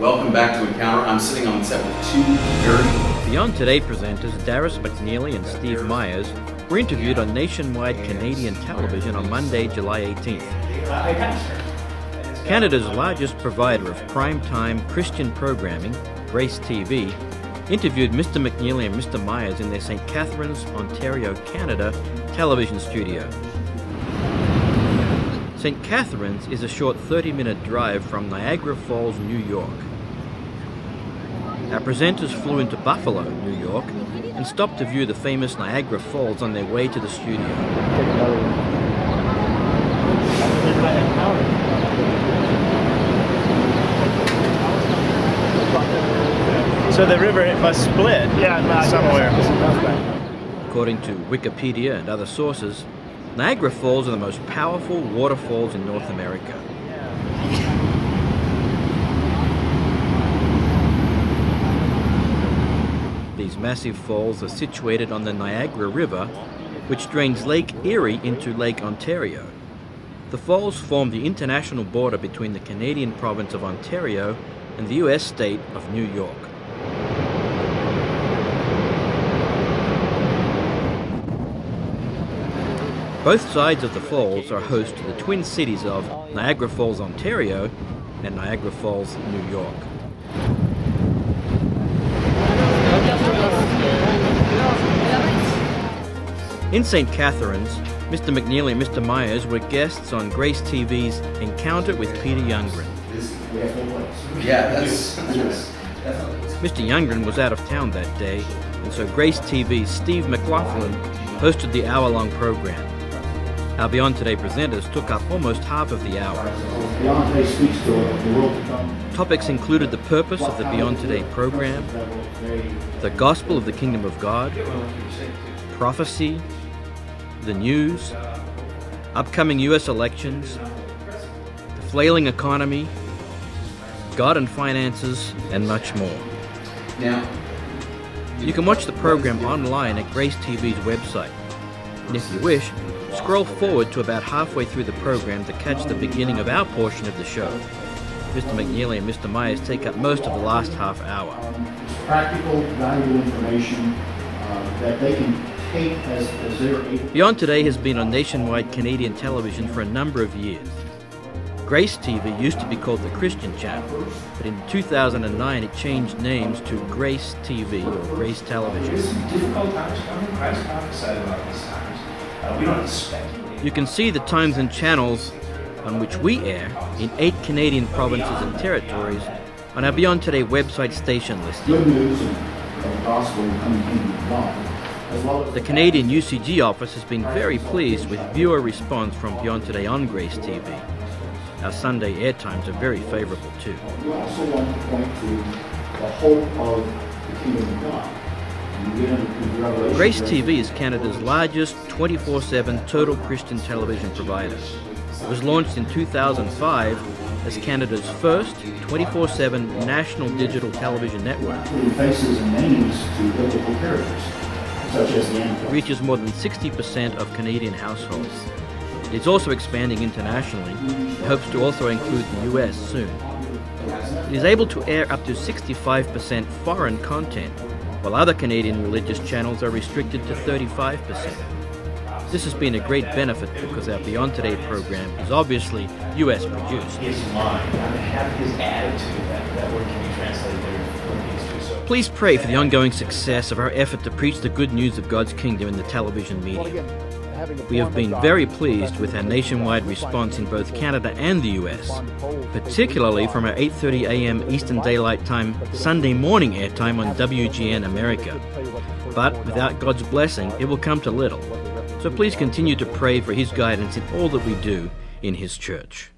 Welcome back to Encounter. I'm sitting on set with two very... Beyond Today presenters Darris McNeely and Steve Myers were interviewed on nationwide Canadian television on Monday, July 18th. Canada's largest provider of prime-time Christian programming, Grace TV, interviewed Mr. McNeely and Mr. Myers in their St. Catharines, Ontario, Canada television studio. St. Catharines is a short 30-minute drive from Niagara Falls, New York. Our presenters flew into Buffalo, New York, and stopped to view the famous Niagara Falls on their way to the studio. So the river, it must split somewhere. According to Wikipedia and other sources, Niagara Falls are the most powerful waterfalls in North America. These massive falls are situated on the Niagara River, which drains Lake Erie into Lake Ontario. The falls form the international border between the Canadian province of Ontario and the U.S. state of New York. Both sides of the falls are host to the twin cities of Niagara Falls, Ontario and Niagara Falls, New York. In St. Catharines, Mr. McNeely and Mr. Myers were guests on Grace TV's Encounter with Peter Youngren. Yeah, that's... Mr. Youngren was out of town that day, and so Grace TV's Steve McLaughlin hosted the hour-long program. Our Beyond Today presenters took up almost half of the hour. Beyond Today speaks to the world to come. Topics included the purpose of the Beyond Today program, the gospel of the kingdom of God, prophecy, the news, upcoming U.S. elections, the flailing economy, God and finances, and much more. Now, you can watch the program online at Grace TV's website. And if you wish, scroll forward to about halfway through the program to catch the beginning of our portion of the show. Mr. McNeely and Mr. Myers take up most of the last half hour. Practical, valuable information that they can take as they're able. Beyond Today has been on nationwide Canadian television for a number of years. Grace TV used to be called the Christian Channel, but in 2009 it changed names to Grace TV or Grace Television. Difficult times coming. Christ prophesied about these times. We don't have to speculate. You can see the times and channels on which we air in 8 Canadian provinces and territories on our Beyond Today website station listing. Good news of the gospel coming in God, as well as The Canadian UCG office has been very pleased with viewer response from Beyond Today on Grace TV. Our Sunday airtimes are very favourable too. we also want to point to the hope of the kingdom of God. And we get into Revelation. Grace TV is Canada's largest 24/7 total Christian television provider. It was launched in 2005 as Canada's first 24/7 national digital television network. Putting faces and names to biblical characters, such as the It Antichrist. reaches more than 60% of Canadian households. It is also expanding internationally. It hopes to also include the US soon. It is able to air up to 65% foreign content, while other Canadian religious channels are restricted to 35%. This has been a great benefit because our Beyond Today program is obviously US produced. His mind, to have his attitude, that word can be translated there in Philippians 2. So Please pray for the ongoing success of our effort to preach the good news of God's kingdom in the television media. We have been very pleased with our nationwide response in both Canada and the US, particularly from our 8:30 a.m. Eastern Daylight Time Sunday morning airtime on WGN America. But without God's blessing, it will come to little. So please continue to pray for His guidance in all that we do in His church.